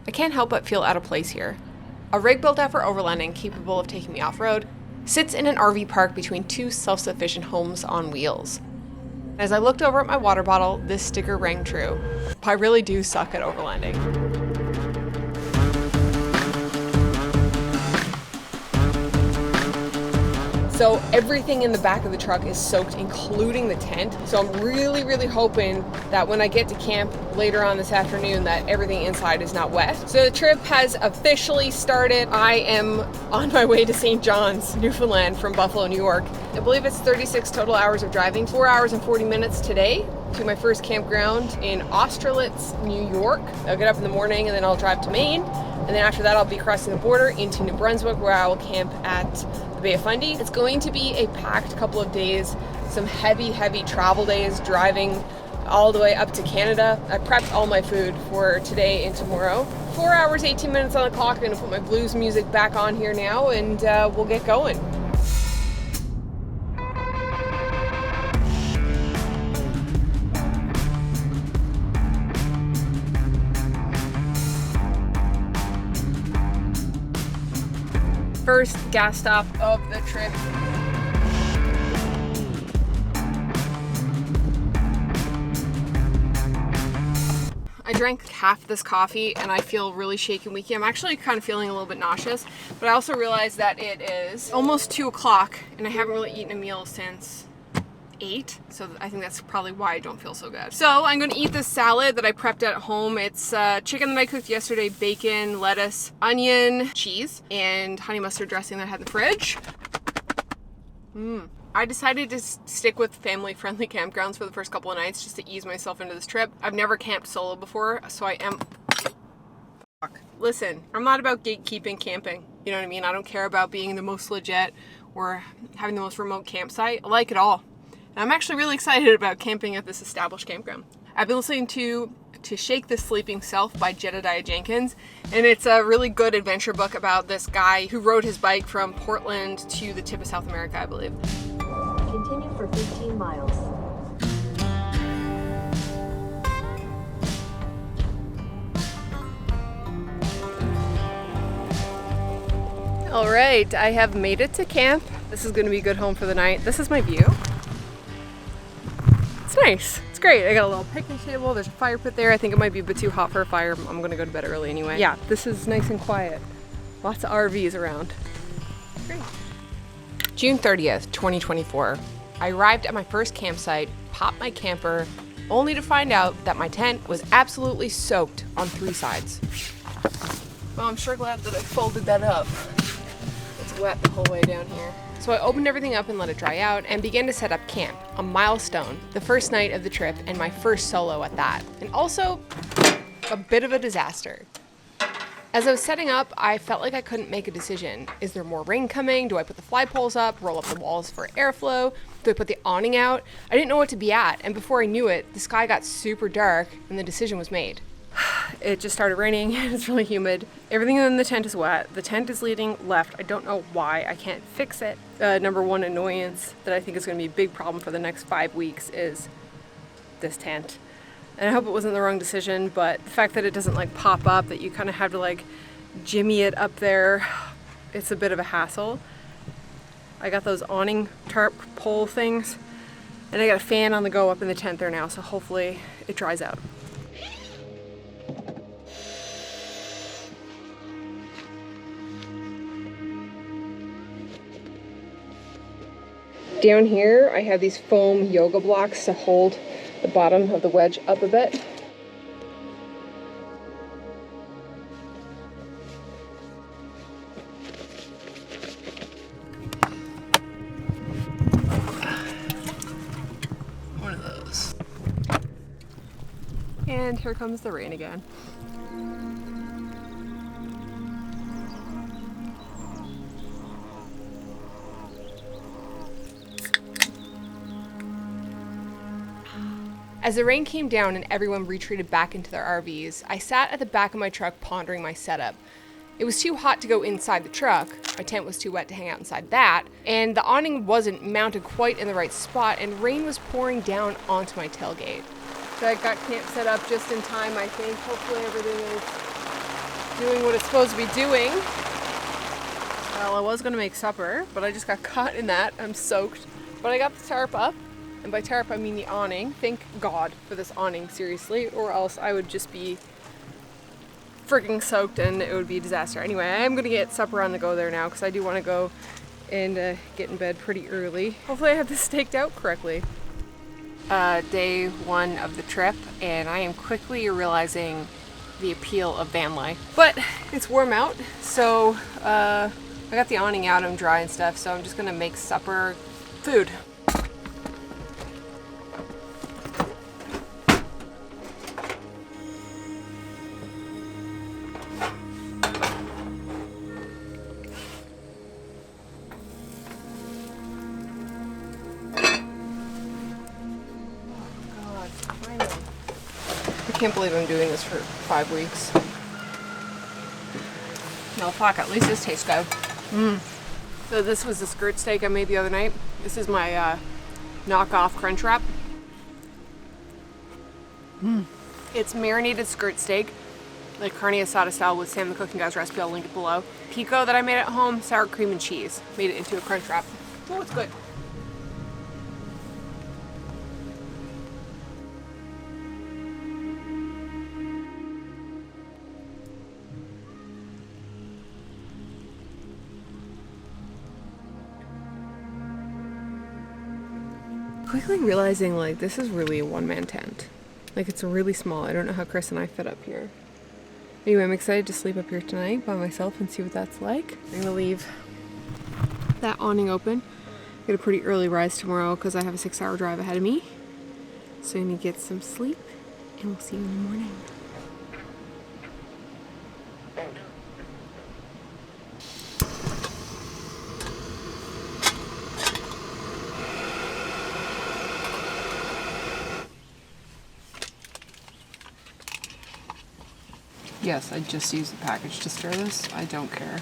I can't help but feel out of place here. A rig built out for overlanding, capable of taking me off-road, sits in an RV park between two self-sufficient homes on wheels. As I looked over at my water bottle, this sticker rang true. I really do suck at overlanding. So everything in the back of the truck is soaked, including the tent. So I'm really hoping that when I get to camp later on this afternoon that everything inside is not wet. So the trip has officially started. I am on my way to St. John's, Newfoundland from Buffalo, New York. I believe it's 36 total hours of driving, 4 hours and 40 minutes today to my first campground in Austerlitz, New York. I'll get up in the morning and then I'll drive to Maine. And then after that, I'll be crossing the border into New Brunswick, where I will camp at the Bay of Fundy. It's going to be a packed couple of days, some heavy travel days, driving all the way up to Canada. I prepped all my food for today and tomorrow. 4 hours, 18 minutes on the clock. I'm gonna put my blues music back on here now, and we'll get going. First gas stop of the trip. I drank half this coffee and I feel really shaky and weaky. I'm actually kind of feeling a little bit nauseous, but I also realized that it is almost 2 o'clock and I haven't really eaten a meal since 8, so I think that's probably why I don't feel so good. So I'm gonna eat this salad that I prepped at home. It's chicken that I cooked yesterday, bacon, lettuce, onion, cheese, and honey mustard dressing that I had in the fridge. I decided to stick with family-friendly campgrounds for the first couple of nights just to ease myself into this trip. I've never camped solo before, so I am... Listen, I'm not about gatekeeping camping. You know what I mean? I don't care about being the most legit or having the most remote campsite. I like it all. I'm actually really excited about camping at this established campground. I've been listening to Shake the Sleeping Self by Jedediah Jenkins, and it's a really good adventure book about this guy who rode his bike from Portland to the tip of South America, I believe. Continue for 15 miles. All right, I have made it to camp. This is gonna be a good home for the night. This is my view. It's nice. It's great. I got a little picnic table. There's a fire pit there. I think it might be a bit too hot for a fire. I'm gonna go to bed early anyway. Yeah, this is nice and quiet. Lots of RVs around. Great. June 30th, 2024. I arrived at my first campsite, popped my camper, only to find out that my tent was absolutely soaked on 3 sides. Well, I'm sure glad that I folded that up. It's wet the whole way down here. So I opened everything up and let it dry out and began to set up camp, a milestone, the first night of the trip and my first solo at that. And also a bit of a disaster. As I was setting up, I felt like I couldn't make a decision. Is there more rain coming? Do I put the fly poles up, roll up the walls for airflow? Do I put the awning out? I didn't know what to be at, and before I knew it, the sky got super dark and the decision was made. It just started raining. It's really humid. Everything in the tent is wet. The tent is leading left. I don't know why. I can't fix it. Number one annoyance that I think is going to be a big problem for the next 5 weeks is this tent. And I hope it wasn't the wrong decision, but the fact that it doesn't like pop up, that you kind of have to like jimmy it up there, it's a bit of a hassle. I got those awning tarp pole things, and I got a fan on the go up in the tent there now, so hopefully it dries out. Down here, I have these foam yoga blocks to hold the bottom of the wedge up a bit. One of those. And here comes the rain again. As the rain came down and everyone retreated back into their RVs, I sat at the back of my truck pondering my setup. It was too hot to go inside the truck, my tent was too wet to hang out inside that, and the awning wasn't mounted quite in the right spot, and rain was pouring down onto my tailgate. So I got camp set up just in time, I think. Hopefully everything is doing what it's supposed to be doing. Well, I was gonna make supper, but I just got caught in that. I'm soaked. But I got the tarp up, and by tarp I mean the awning. Thank God for this awning, seriously, or else I would just be freaking soaked and it would be a disaster. Anyway, I am gonna get supper on the go there now because I do want to go and get in bed pretty early. Hopefully I have this staked out correctly. Day one of the trip, and I am quickly realizing the appeal of van life. But it's warm out, so I got the awning out, I'm dry and stuff, so I'm just gonna make supper food. I can't believe I'm doing this for 5 weeks. No, fuck, at least this tastes good. So this was the skirt steak I made the other night. This is my knockoff crunch wrap. It's marinated skirt steak, like carne asada style with Sam the Cooking Guy's recipe. I'll link it below. Pico that I made at home, sour cream and cheese. Made it into a crunch wrap. Oh, it's good. Quickly realizing, like, this is really a one-man tent. Like, it's really small. I don't know how Chris and I fit up here. Anyway, I'm excited to sleep up here tonight by myself and see what that's like. I'm gonna leave that awning open. Get a pretty early rise tomorrow because I have a 6-hour drive ahead of me. So I'm gonna get some sleep and we'll see you in the morning. Yes, I just used the package to stir this. I don't care.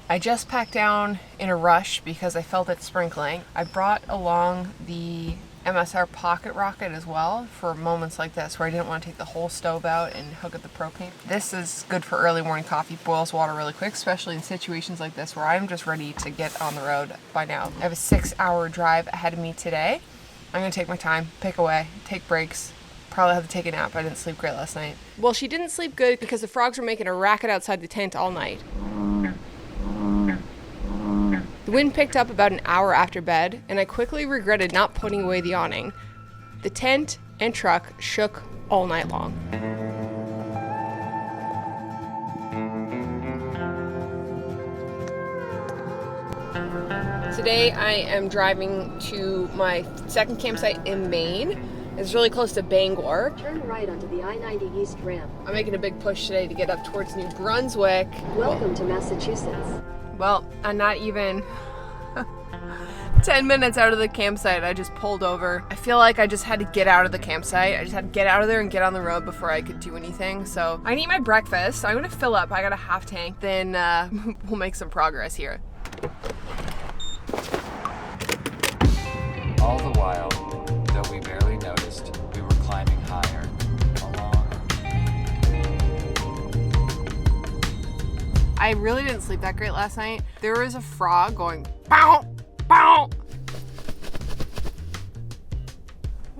I just packed down in a rush because I felt it sprinkling. I brought along the MSR pocket rocket as well for moments like this where I didn't want to take the whole stove out and hook up the propane. This is good for early morning coffee. Boils water really quick, especially in situations like this where I'm just ready to get on the road by now. I have a 6-hour drive ahead of me today. I'm gonna take my time, pick away, take breaks. Probably have to take a nap. I didn't sleep great last night. Well, she didn't sleep good because the frogs were making a racket outside the tent all night. The wind picked up about an hour after bed, and I quickly regretted not putting away the awning. The tent and truck shook all night long. Today I am driving to my second campsite in Maine. It's really close to Bangor. Turn right onto the I-90 East ramp. I'm making a big push today to get up towards New Brunswick. Welcome to Massachusetts. Well, I'm not even 10 minutes out of the campsite. I just pulled over. I feel like I just had to get out of the campsite. I just had to get out of there and get on the road before I could do anything. So I need my breakfast. I'm gonna fill up. I got a half tank. Then we'll make some progress here. All the while, though we barely noticed, we were climbing higher, along. I really didn't sleep that great last night. There was a frog going bow, bow.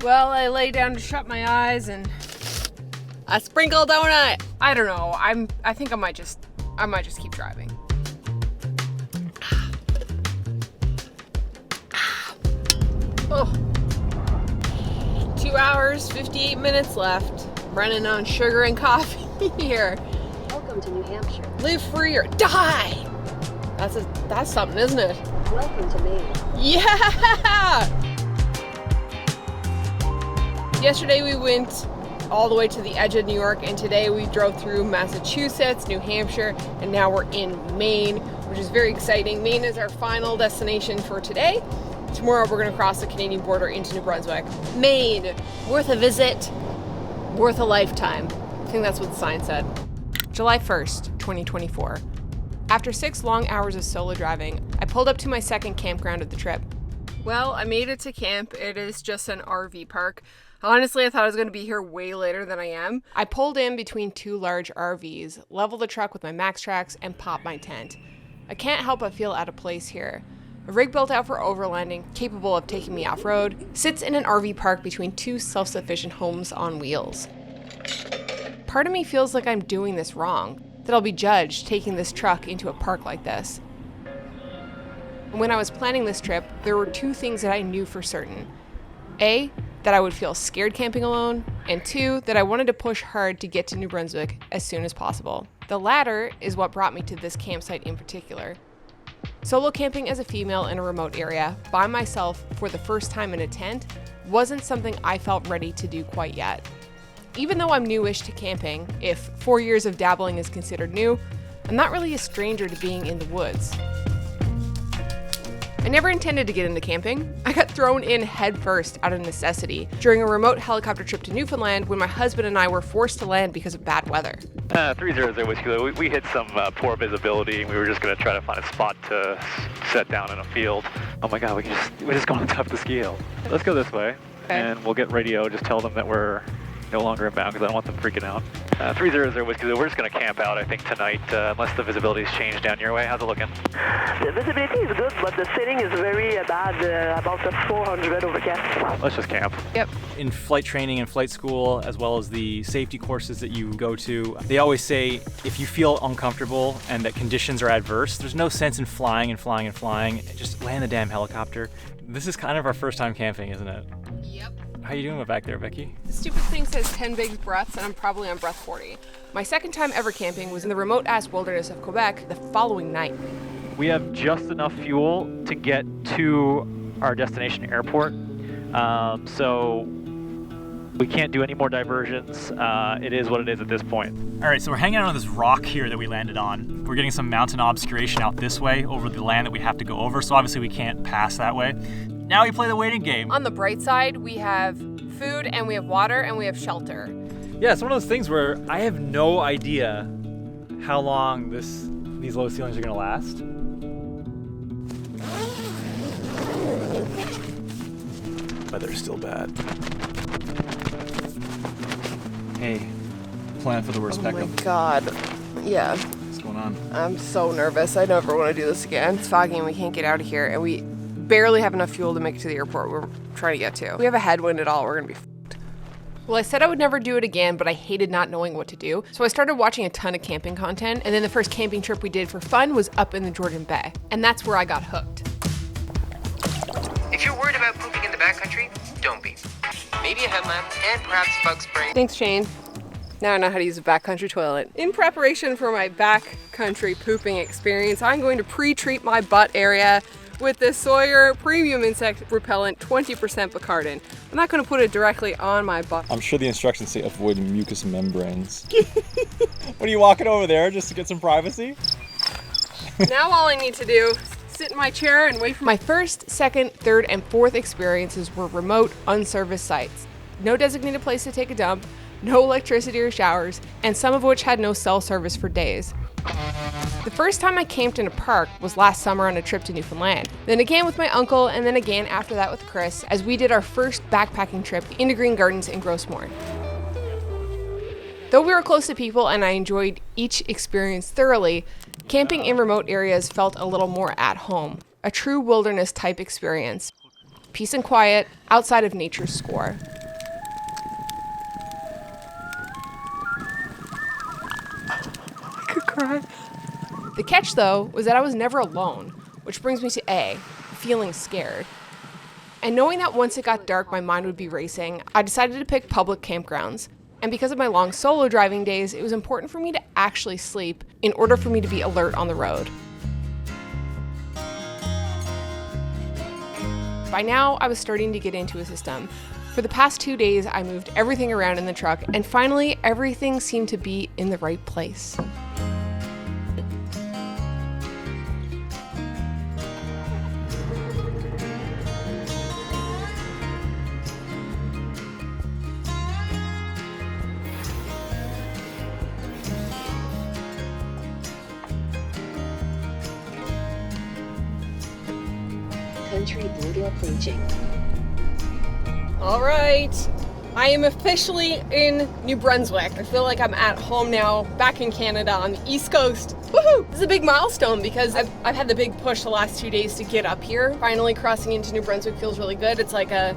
Well, I lay down to shut my eyes and a sprinkle donut. I don't know. I think I might just keep driving. Oh. 2 hours, 58 minutes left. Running on sugar and coffee here. Welcome to New Hampshire. Live free or die. That's something, isn't it? Welcome to Maine. Yeah! Yesterday we went all the way to the edge of New York, and today we drove through Massachusetts, New Hampshire, and now we're in Maine, which is very exciting. Maine is our final destination for today. Tomorrow we're gonna cross the Canadian border into New Brunswick. Maine, worth a visit, worth a lifetime. I think that's what the sign said. July 1st, 2024. After 6 long hours of solo driving, I pulled up to my second campground of the trip. Well, I made it to camp. It is just an RV park. Honestly, I thought I was going to be here way later than I am. I pulled in between two large RVs, leveled the truck with my Max Tracks, and popped my tent. I can't help but feel out of place here. A rig built out for overlanding, capable of taking me off-road, sits in an RV park between two self-sufficient homes on wheels. Part of me feels like I'm doing this wrong, that I'll be judged taking this truck into a park like this. When I was planning this trip, there were two things that I knew for certain. A, that I would feel scared camping alone, and 2, that I wanted to push hard to get to New Brunswick as soon as possible. The latter is what brought me to this campsite in particular. Solo camping as a female in a remote area, by myself for the first time in a tent, wasn't something I felt ready to do quite yet. Even though I'm newish to camping, if 4 years of dabbling is considered new, I'm not really a stranger to being in the woods. I never intended to get into camping. I got thrown in headfirst out of necessity during a remote helicopter trip to Newfoundland when my husband and I were forced to land because of bad weather. 300 Whiskey Kilo. We hit some poor visibility, and we were just going to try to find a spot to set down in a field. Oh my God, we're just going on top of the ski hill. Let's go this way, and we'll get radio. Just tell them that we're no longer inbound because I don't want them freaking out. 300 Whiskey Kilo. We're just going to camp out, I think, tonight, unless the visibility's changed down your way. How's it looking? The visibility is good, but the sailing is very bad, about the 400 overcast. Let's just camp. Yep. In flight training and flight school, as well as the safety courses that you go to, they always say if you feel uncomfortable and that conditions are adverse, there's no sense in flying. Just land the damn helicopter. This is kind of our first time camping, isn't it? Yep. How you doing back there, Becky? The stupid thing says 10 big breaths, and I'm probably on breath 40. My second time ever camping was in the remote-ass wilderness of Quebec the following night. We have just enough fuel to get to our destination airport, so we can't do any more diversions. It is what it is at this point. All right, so we're hanging out on this rock here that we landed on. We're getting some mountain obscuration out this way over the land that we have to go over, so obviously we can't pass that way. Now we play the waiting game. On the bright side, we have food, and we have water, and we have shelter. Yeah, it's one of those things where I have no idea how long these low ceilings are gonna last. Weather's still bad. Hey, plan for the worst pickup. Oh my God. Yeah. What's going on? I'm so nervous. I never want to do this again. It's foggy and we can't get out of here, and we barely have enough fuel to make it to the airport we're trying to get to. If we have a headwind at all, we're gonna be f***ed. Well, I said I would never do it again, but I hated not knowing what to do. So I started watching a ton of camping content, and then the first camping trip we did for fun was up in the Georgian Bay. And that's where I got hooked. If you're worried about pooping in the backcountry, don't be. Maybe a headlamp and perhaps bug spray. Thanks, Shane. Now I know how to use a backcountry toilet. In preparation for my backcountry pooping experience, I'm going to pre-treat my butt area with this Sawyer Premium Insect Repellent 20% Bicardin. I'm not going to put it directly on my butt. I'm sure the instructions say avoid mucous membranes. What are you walking over there just to get some privacy? Now all I need to do is sit in my chair and wait for my first, second, third, and fourth experiences were remote, unserviced sites. No designated place to take a dump, no electricity or showers, and some of which had no cell service for days. The first time I camped in a park was last summer on a trip to Newfoundland. Then again with my uncle, and then again after that with Chris, as we did our first backpacking trip into Green Gardens in Grossmoor. Though we were close to people and I enjoyed each experience thoroughly, camping in remote areas felt a little more at home. A true wilderness type experience. Peace and quiet, outside of nature's score. I could cry. The catch, though, was that I was never alone, which brings me to A, feeling scared. And knowing that once it got dark, my mind would be racing, I decided to pick public campgrounds. And because of my long solo driving days, it was important for me to actually sleep in order for me to be alert on the road. By now, I was starting to get into a system. For the past 2 days, I moved everything around in the truck, and finally, everything seemed to be in the right place. Country Bluegill preaching. All right, I am officially in New Brunswick. I feel like I'm at home now, back in Canada on the East Coast. Woohoo! This is a big milestone because I've had the big push the last 2 days to get up here. Finally crossing into New Brunswick feels really good. It's like a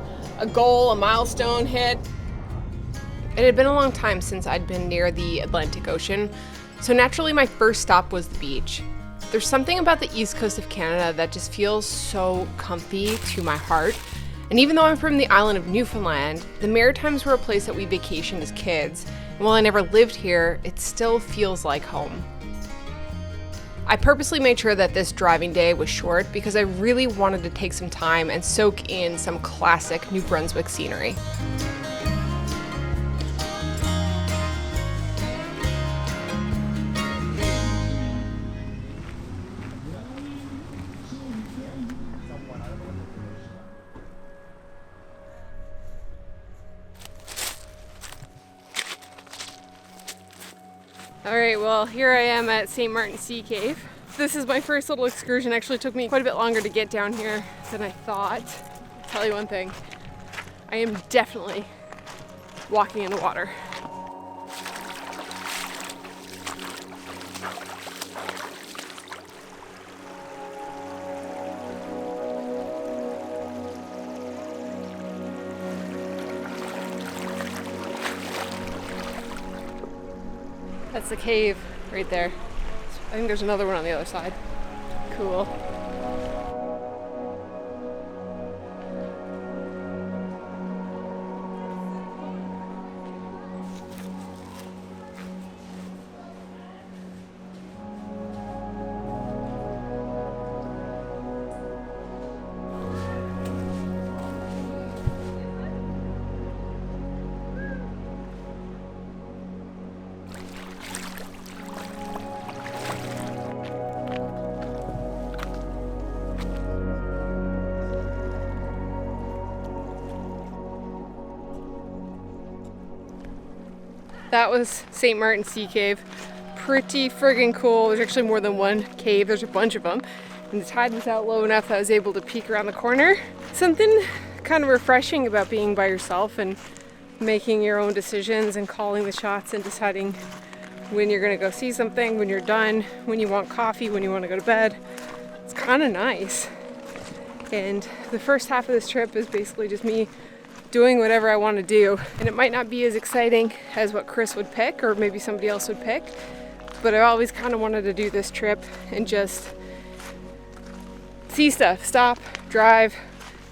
goal, a milestone hit. It had been a long time since I'd been near the Atlantic Ocean, so naturally my first stop was the beach. There's something about the east coast of Canada that just feels so comfy to my heart. And even though I'm from the island of Newfoundland, the Maritimes were a place that we vacationed as kids. And while I never lived here, it still feels like home. I purposely made sure that this driving day was short because I really wanted to take some time and soak in some classic New Brunswick scenery. All right, well, here I am at St. Martin's Sea Cave. This is my first little excursion. Actually took me quite a bit longer to get down here than I thought. I'll tell you one thing, I am definitely walking in the water. That's the cave right there. I think there's another one on the other side. Cool. That was St. Martin's Sea Cave. Pretty friggin' cool. There's actually more than one cave. There's a bunch of them. And the tide was out low enough that I was able to peek around the corner. Something kind of refreshing about being by yourself and making your own decisions and calling the shots and deciding when you're gonna go see something, when you're done, when you want coffee, when you want to go to bed. It's kind of nice. And the first half of this trip is basically just me doing whatever I want to do. And it might not be as exciting as what Chris would pick or maybe somebody else would pick, but I always kind of wanted to do this trip and just see stuff, stop, drive,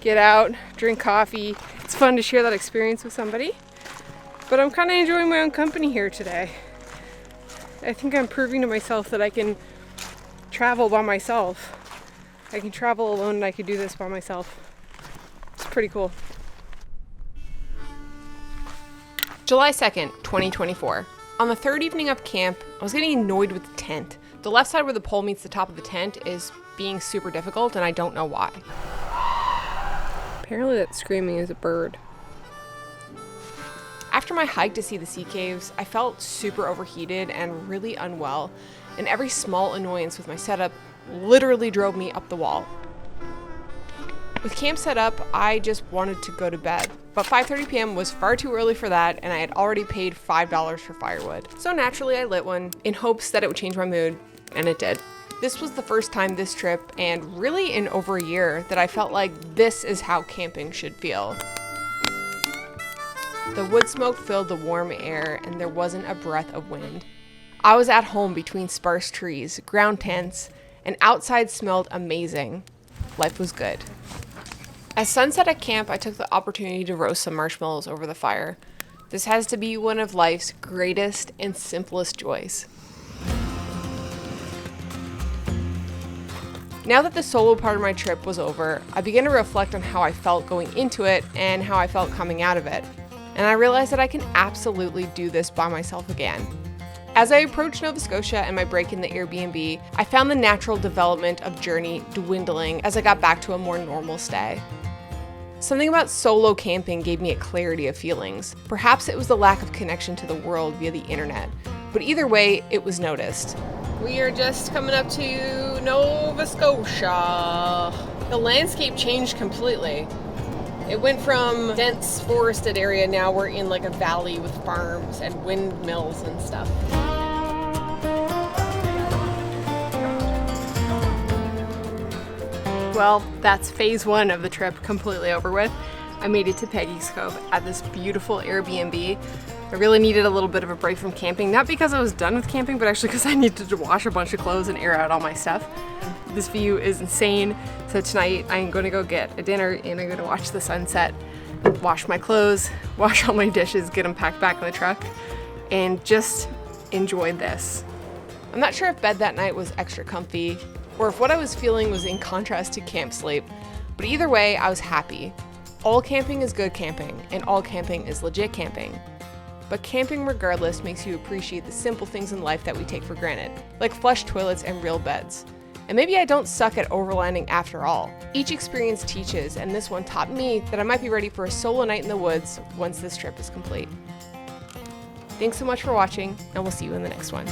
get out, drink coffee. It's fun to share that experience with somebody, but I'm kind of enjoying my own company here today. I think I'm proving to myself that I can travel by myself. I can travel alone and I can do this by myself. It's pretty cool. July 2nd, 2024. On the third evening of camp, I was getting annoyed with the tent. The left side where the pole meets the top of the tent is being super difficult and I don't know why. Apparently that screaming is a bird. After my hike to see the sea caves, I felt super overheated and really unwell, and every small annoyance with my setup literally drove me up the wall. With camp set up, I just wanted to go to bed, but 5:30 p.m. was far too early for that, and I had already paid $5 for firewood. So naturally I lit one in hopes that it would change my mood, and it did. This was the first time this trip, and really in over a year, that I felt like this is how camping should feel. The wood smoke filled the warm air, and there wasn't a breath of wind. I was at home between sparse trees, ground tents, and outside smelled amazing. Life was good. As sunset at camp, I took the opportunity to roast some marshmallows over the fire. This has to be one of life's greatest and simplest joys. Now that the solo part of my trip was over, I began to reflect on how I felt going into it and how I felt coming out of it. And I realized that I can absolutely do this by myself again. As I approached Nova Scotia and my break in the Airbnb, I found the natural development of journey dwindling as I got back to a more normal stay. Something about solo camping gave me a clarity of feelings. Perhaps it was the lack of connection to the world via the internet, but either way, it was noticed. We are just coming up to Nova Scotia. The landscape changed completely. It went from dense forested area, now we're in like a valley with farms and windmills and stuff. Well, that's phase 1 of the trip completely over with. I made it to Peggy's Cove at this beautiful Airbnb. I really needed a little bit of a break from camping, not because I was done with camping, but actually because I needed to wash a bunch of clothes and air out all my stuff. This view is insane. So tonight I'm going to go get a dinner and I'm going to watch the sunset, wash my clothes, wash all my dishes, get them packed back in the truck, and just enjoy this. I'm not sure if bed that night was extra comfy or if what I was feeling was in contrast to camp sleep, but either way, I was happy. All camping is good camping, and all camping is legit camping. But camping regardless makes you appreciate the simple things in life that we take for granted, like flush toilets and real beds. And maybe I don't suck at overlanding after all. Each experience teaches, and this one taught me that I might be ready for a solo night in the woods once this trip is complete. Thanks so much for watching, and we'll see you in the next one.